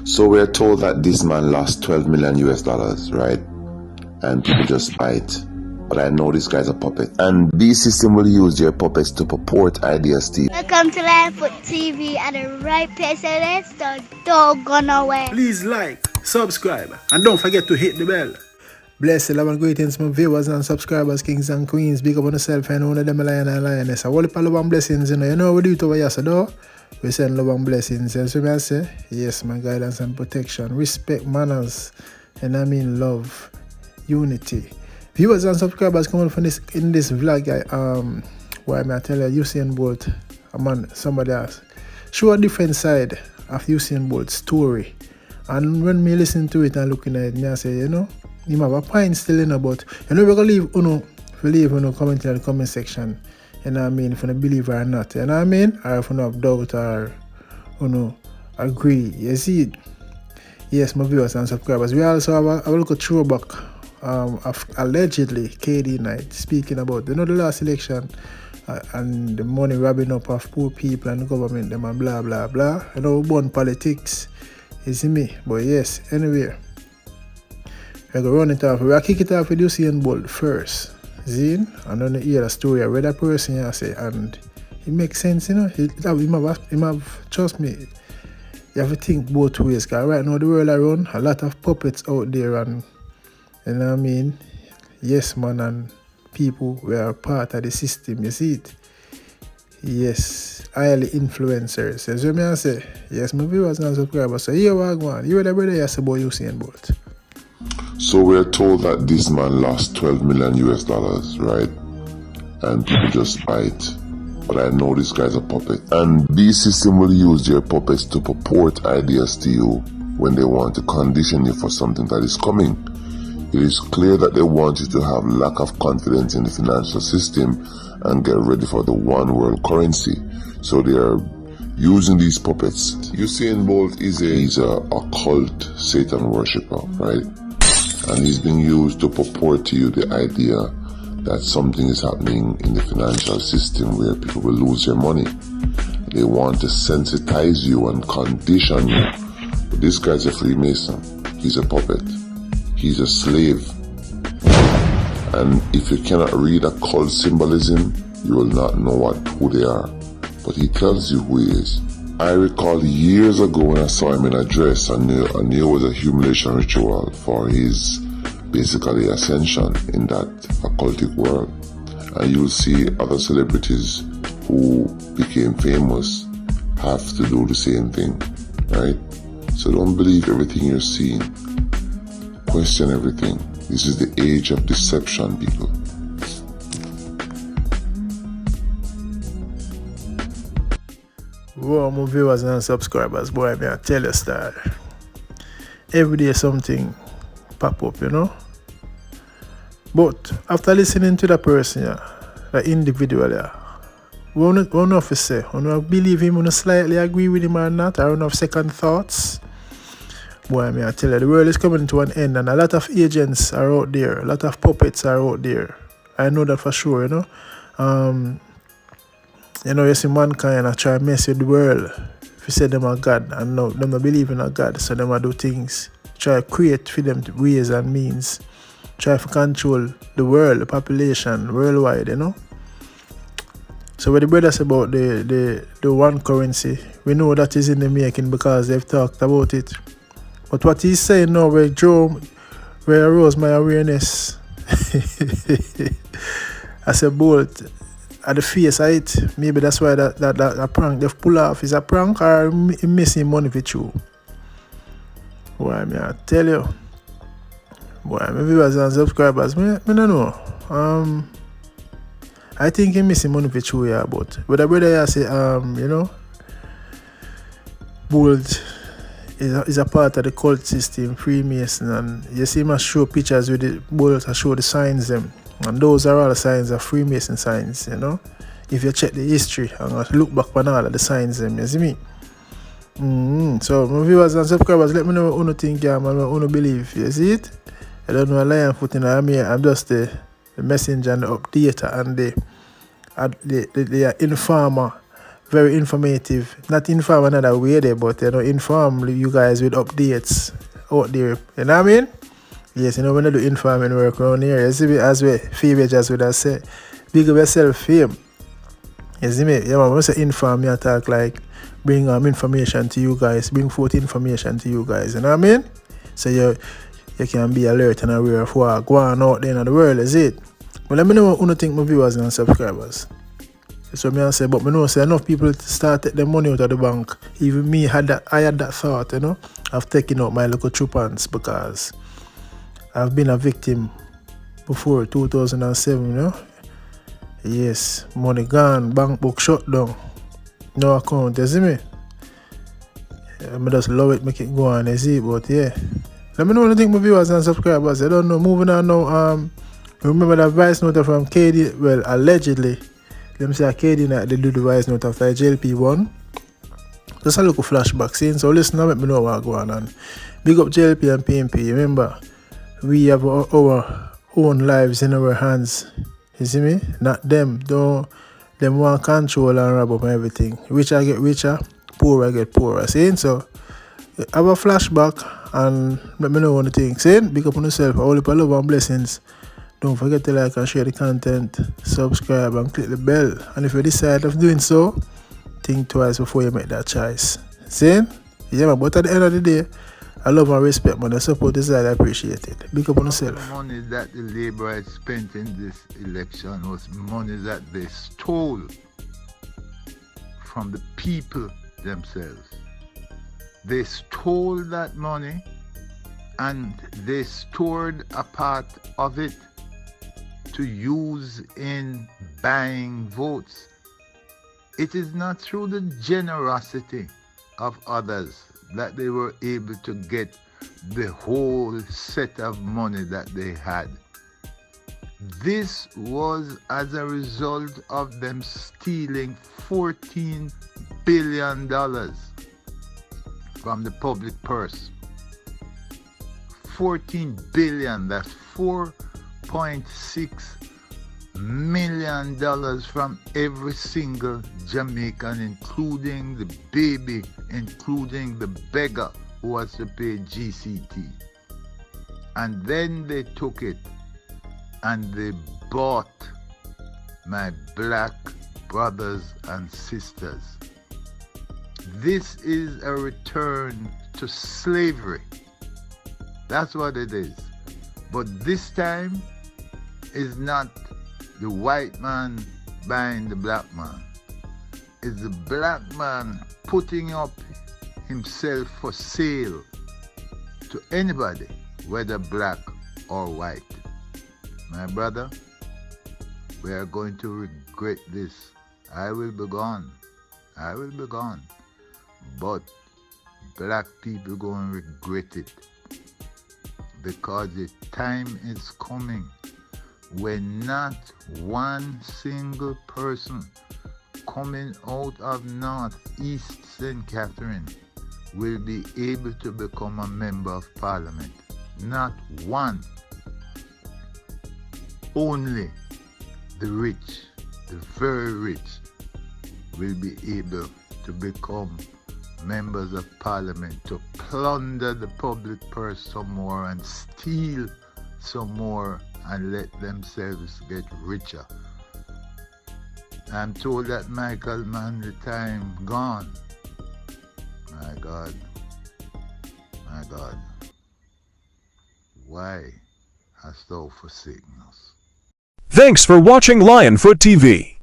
So we're told that this man lost 12 million US dollars, right? And people just buy it. But I know this guy's a puppet. And these system will use their puppets to purport ideas to you. Welcome to Livefoot TV at the right place, so let's don't go nowhere. Please like, subscribe, and don't forget to hit the bell. Blessed love and greetings, my viewers and subscribers, kings and queens. Big up on yourself and one of them a lion and lioness. I want to love and blessings, you know what we do it over here, so though. We send love and blessings. And so I say, yes, my guidance and protection, respect, manners, and I mean love, unity. Viewers and subscribers coming from this in this vlog, where I tell you Usain Bolt, somebody else, show a different side of Usain Bolt's story. And when me listen to it and looking at it, me I say, you know, you have a point still in about, you know, we're gonna leave comment in the comment section. You know what I mean, if you believe or not, you know what I mean? Or if you have doubt or agree. You see it? Yes, my viewers and subscribers. We also have a look at throwback of allegedly KD Knight speaking about the last election and the money robbing up of poor people and the government them and blah blah blah. You know, born politics. You see me? But yes, anyway. We're gonna run it off. We're gonna kick it off with Usain Bolt first. Zine, and then you hear the story of that person you say, and it makes sense, you know. He have, trust me, you have to think both ways. Because right now the world around, a lot of puppets out there, and you know what I mean? Yes, man, and people were part of the system, you see it? Yes, highly influencers. You see what I say? Yes, my viewers and subscribers. So here we go on. You heard the brother you say about Usain Bolt. So we're told that this man lost 12 million US dollars, right? And people just buy it. But I know this guy's a puppet. And these system will use their puppets to purport ideas to you when they want to condition you for something that is coming. It is clear that they want you to have lack of confidence in the financial system and get ready for the one world currency. So they are using these puppets. Usain Bolt is a occult Satan worshipper, right? And he's being used to purport to you the idea that something is happening in the financial system where people will lose their money. They want to sensitize you and condition you. But this guy's a Freemason. He's a puppet. He's a slave. And if you cannot read occult symbolism, you will not know who they are. But he tells you who he is. I recall years ago when I saw him in a dress, I knew it was a humiliation ritual for his basically ascension in that occultic world. And you'll see other celebrities who became famous have to do the same thing, right? So don't believe everything you're seeing. Question everything. This is the age of deception, people. Wow, my viewers and subscribers, boy, I tell you, star. Every day something pop up, you know. But after listening to the person, the individual, we don't know if you say, we don't believe him, we don't slightly agree with him or not, I don't have second thoughts. Boy, I tell you, the world is coming to an end, and a lot of agents are out there, a lot of puppets are out there. I know that for sure, you know. You know, you see mankind try to mess with the world. If you say them are God, and no, them don't believe in a God, so them do things. Try to create for them ways and means. Try to control the world, the population, worldwide, you know. So what the brothers about the one currency, we know that is in the making because they've talked about it. But what he's saying now, where arose my awareness, I said, Bolt, at the face of it, maybe that's why that prank they've pulled off is a prank or missing money for you. Why I tell you, boy, my viewers and subscribers, I don't know. I think he missing money for you, yeah, but the brother say, you know, Bolt is a part of the cult system, Freemason, and you see him show pictures with the Bolt, show the signs them. And those are all the signs of Freemason signs, you know. If you check the history and look back on all of the signs, you see me? So, my viewers and subscribers, let me know what you think, man, what you believe. You see it? I don't know a lion foot in the mirror. I'm just the messenger and the updater and the informer very informative. Not inform another way there, but inform you guys with updates out there. You know what I mean? Yes, when I do informing work around here, you see me as well, Pvshing just would have said, big up yourself, fame. You see me? Yeah, man, when I say inform, I talk like bring information to you guys, bring forth information to you guys, you know what I mean? So you can be alert and aware of what going on out there in the world, is it? But let me know what you think my viewers and subscribers. That's what I say, but I know say enough people start take their money out of the bank. Even me I had that thought, of taking out my little coupons because I've been a victim before 2007, Yes, money gone, bank book shut down, no account, you see me? I just love it, make it go on, you see, but yeah. Let me know what you think my viewers and subscribers. I don't know, moving on now, remember that voice note from KD, well, allegedly, let me say KD they do the voice note after JLP1. Just a little flashback scene, so listen and let me know what's going on. Big up JLP and PMP, remember, we have our own lives in our hands. You see me? Not them. Them want control and rob up and everything. Richer get richer, poorer get poorer. See? So have a flashback and let me know what you think. See? Big up on yourself. All the love and blessings. Don't forget to like and share the content, subscribe and click the bell. And if you decide of doing so, think twice before you make that choice. See? Yeah, man, but at the end of the day, I love and respect, man. The support is that I appreciate it. Big up on yourself. The money that the Labour had spent in this election was money that they stole from the people themselves. They stole that money and they stored a part of it to use in buying votes. It is not through the generosity of others that they were able to get the whole set of money that they had. This was as a result of them stealing $14 billion from the public purse. 14 billion, that's $4.6 million from every single Jamaican, including the baby, including the beggar who was to pay GCT. And then they took it and they bought my black brothers and sisters. This is a return to slavery. That's what it is. But this time is not the white man buying the black man. It's the black man putting up himself for sale to anybody, whether black or white. My brother, we are going to regret this. I will be gone. I will be gone. But black people going to regret it, because the time is coming when not one single person coming out of Northeast St. Catherine will be able to become a member of Parliament. Not one. Only the rich, the very rich, will be able to become members of Parliament, to plunder the public purse some more and steal some more and let themselves get richer. I'm told that Michael Mann, the time gone. My God, my God, why hast thou forsaken us? Thanks for watching Lionfoot TV.